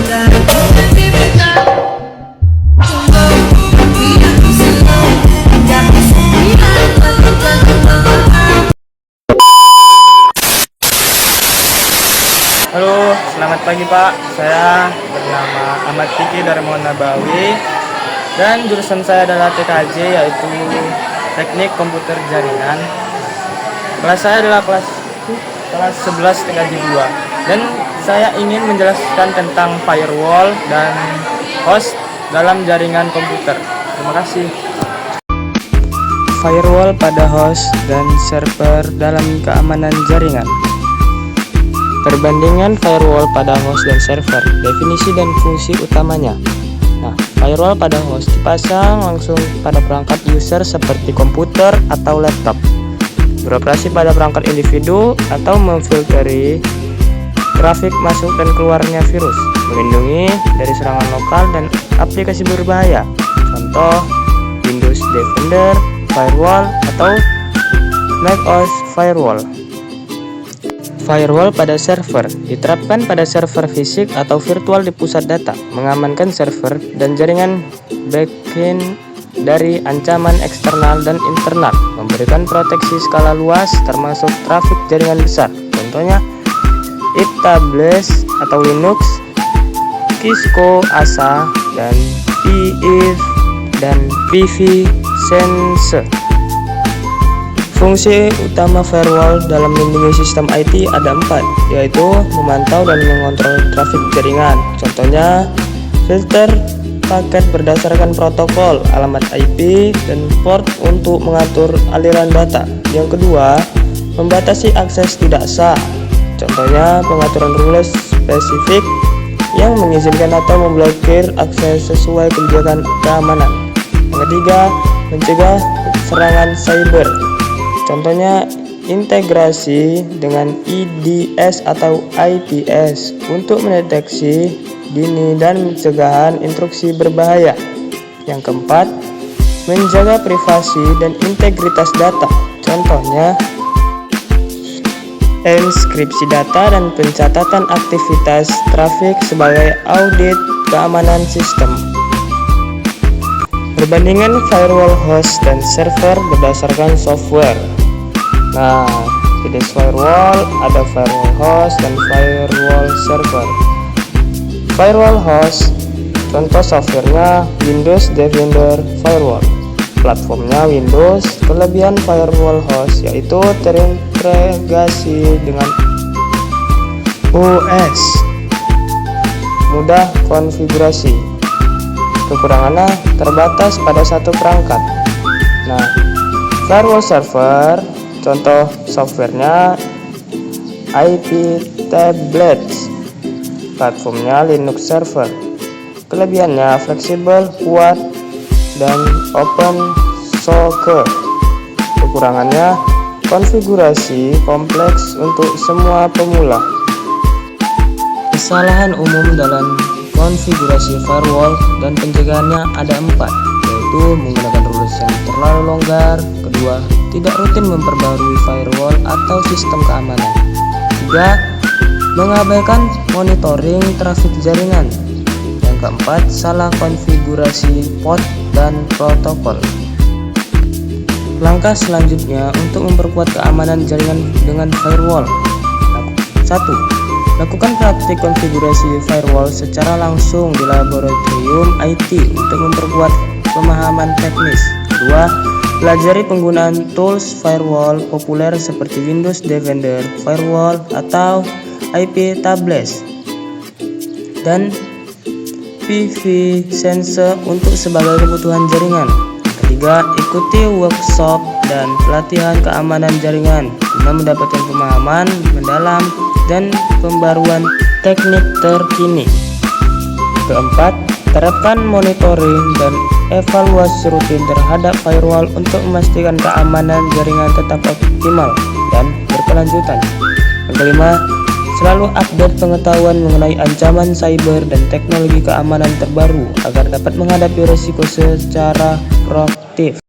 Halo, selamat pagi Pak. Saya bernama Ahmad Fikri dari Nabawi dan jurusan saya adalah TKJ, yaitu Teknik Komputer Jaringan. Kelas saya adalah kelas 11 TKJ 2 dan saya ingin menjelaskan tentang firewall dan host dalam jaringan komputer. Terima kasih. Firewall pada host dan server dalam keamanan jaringan. Perbandingan firewall pada host dan server, definisi dan fungsi utamanya. Nah, firewall pada host dipasang langsung pada perangkat user seperti komputer atau laptop. Beroperasi pada perangkat individu atau memfilteri trafik masuk dan keluarnya virus, melindungi dari serangan lokal dan aplikasi berbahaya. Contoh, Windows Defender Firewall atau macOS Firewall. Firewall pada server diterapkan pada server fisik atau virtual di pusat data, mengamankan server dan jaringan backend dari ancaman eksternal dan internal, memberikan proteksi skala luas termasuk trafik jaringan besar. Contohnya Tables atau Linux, Cisco ASA, dan PIV dan pvSense. Fungsi utama firewall dalam melindungi sistem IT ada 4, yaitu memantau dan mengontrol trafik jaringan. Contohnya, filter paket berdasarkan protokol, alamat IP, dan port untuk mengatur aliran data. Yang kedua, membatasi akses tidak sah. Contohnya, pengaturan rules spesifik yang mengizinkan atau memblokir akses sesuai kebijakan keamanan. Yang ketiga, mencegah serangan cyber. Contohnya integrasi dengan IDS atau IPS untuk mendeteksi dini dan pencegahan intrusi berbahaya. Yang keempat, menjaga privasi dan integritas data. Contohnya enkripsi data dan pencatatan aktivitas trafik sebagai audit keamanan sistem. Perbandingan firewall host dan server berdasarkan software. Nah, jenis firewall ada firewall host dan firewall server. Firewall host, contoh softwarenya Windows Defender Firewall. Platformnya Windows. Kelebihan firewall host yaitu terintegrasi dengan OS, mudah konfigurasi. Kekurangannya terbatas pada satu perangkat. Nah, firewall server, contoh softwarenya IP Tablets, platformnya Linux server. Kelebihannya fleksibel, kuat, dan open source. Kekurangannya konfigurasi kompleks untuk semua pemula. Kesalahan umum dalam konfigurasi firewall dan pencegahannya ada 4, yaitu menggunakan rules yang terlalu longgar. Kedua, tidak rutin memperbarui firewall atau sistem keamanan. 3, mengabaikan monitoring trafik jaringan. Yang keempat, salah konfigurasi port dan protokol. Langkah selanjutnya untuk memperkuat keamanan jaringan dengan firewall. 1. Lakukan praktik konfigurasi firewall secara langsung di laboratorium IT untuk memperkuat pemahaman teknis. 2. Pelajari penggunaan tools firewall populer seperti Windows Defender Firewall atau IP Tables dan pvSense untuk sebagai kebutuhan jaringan. Ketiga, ikuti workshop dan pelatihan keamanan jaringan guna mendapatkan pemahaman mendalam dan pembaruan teknik terkini. Keempat, terapkan monitoring dan evaluasi rutin terhadap firewall untuk memastikan keamanan jaringan tetap optimal dan berkelanjutan. Yang kelima, selalu update pengetahuan mengenai ancaman cyber dan teknologi keamanan terbaru agar dapat menghadapi risiko secara proaktif.